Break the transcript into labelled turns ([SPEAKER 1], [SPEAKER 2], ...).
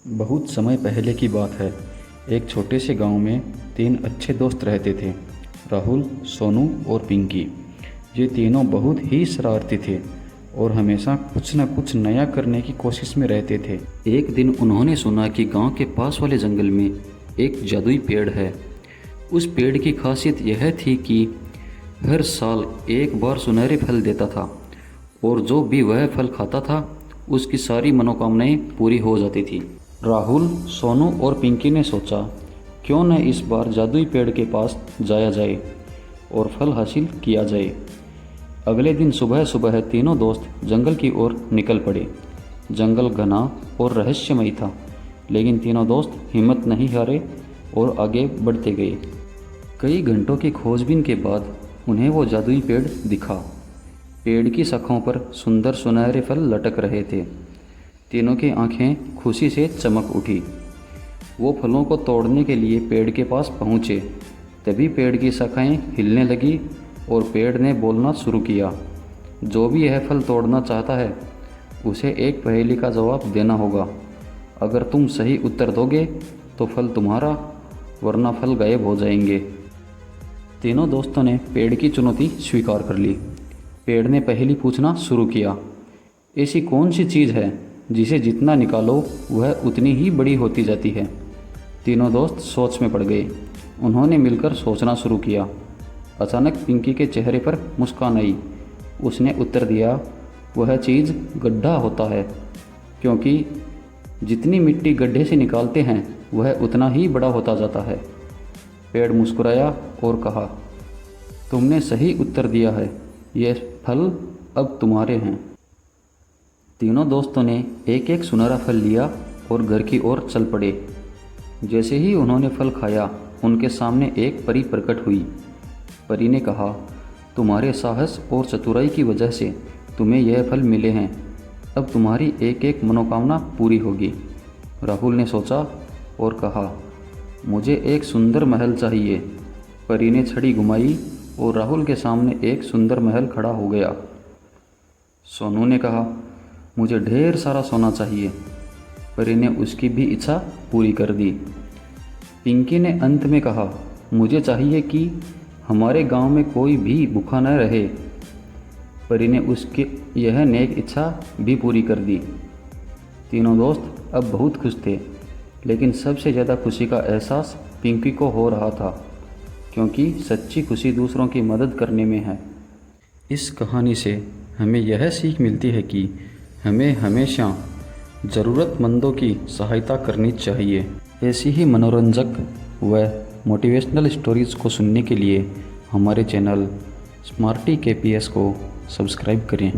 [SPEAKER 1] बहुत समय पहले की बात है। एक छोटे से गांव में 3 अच्छे दोस्त रहते थे, राहुल, सोनू और पिंकी। ये तीनों बहुत ही शरारती थे और हमेशा कुछ न कुछ नया करने की कोशिश में रहते थे। एक दिन उन्होंने सुना कि गांव के पास वाले जंगल में एक जादुई पेड़ है। उस पेड़ की खासियत यह थी कि हर साल एक बार सुनहरे फल देता था और जो भी वह फल खाता था उसकी सारी मनोकामनाएं पूरी हो जाती थी। राहुल, सोनू और पिंकी ने सोचा, क्यों न इस बार जादुई पेड़ के पास जाया जाए और फल हासिल किया जाए। अगले दिन सुबह सुबह तीनों दोस्त जंगल की ओर निकल पड़े। जंगल घना और रहस्यमय था, लेकिन तीनों दोस्त हिम्मत नहीं हारे और आगे बढ़ते गए। कई घंटों की खोजबीन के बाद उन्हें वो जादुई पेड़ दिखा। पेड़ की शाखाओं पर सुंदर सुनहरे फल लटक रहे थे। तीनों की आंखें खुशी से चमक उठी। वो फलों को तोड़ने के लिए पेड़ के पास पहुँचे। तभी पेड़ की शाखाएं हिलने लगी और पेड़ ने बोलना शुरू किया, जो भी यह फल तोड़ना चाहता है उसे एक पहेली का जवाब देना होगा। अगर तुम सही उत्तर दोगे तो फल तुम्हारा, वरना फल गायब हो जाएंगे। तीनों दोस्तों ने पेड़ की चुनौती स्वीकार कर ली। पेड़ ने पहेली पूछना शुरू किया, ऐसी कौन सी चीज़ है जिसे जितना निकालो वह उतनी ही बड़ी होती जाती है। तीनों दोस्त सोच में पड़ गए। उन्होंने मिलकर सोचना शुरू किया। अचानक पिंकी के चेहरे पर मुस्कान आई। उसने उत्तर दिया, वह चीज़ गड्ढा होता है, क्योंकि जितनी मिट्टी गड्ढे से निकालते हैं वह उतना ही बड़ा होता जाता है। पेड़ मुस्कुराया और कहा, तुमने सही उत्तर दिया है, ये फल अब तुम्हारे हैं। तीनों दोस्तों ने एक एक सुनहरा फल लिया और घर की ओर चल पड़े। जैसे ही उन्होंने फल खाया, उनके सामने एक परी प्रकट हुई। परी ने कहा, तुम्हारे साहस और चतुराई की वजह से तुम्हें यह फल मिले हैं। अब तुम्हारी एक एक मनोकामना पूरी होगी। राहुल ने सोचा और कहा, मुझे एक सुंदर महल चाहिए। परी ने छड़ी घुमाई और राहुल के सामने एक सुंदर महल खड़ा हो गया। सोनू ने कहा, मुझे ढेर सारा सोना चाहिए। परी ने उसकी भी इच्छा पूरी कर दी। पिंकी ने अंत में कहा, मुझे चाहिए कि हमारे गांव में कोई भी भूखा न रहे। परी ने उसकी यह नेक इच्छा भी पूरी कर दी। तीनों दोस्त अब बहुत खुश थे, लेकिन सबसे ज़्यादा खुशी का एहसास पिंकी को हो रहा था, क्योंकि सच्ची खुशी दूसरों की मदद करने में है। इस कहानी से हमें यह सीख मिलती है कि हमें हमेशा ज़रूरतमंदों की सहायता करनी चाहिए। ऐसी ही मनोरंजक व मोटिवेशनल स्टोरीज़ को सुनने के लिए हमारे चैनल स्मार्टी KPS को सब्सक्राइब करें।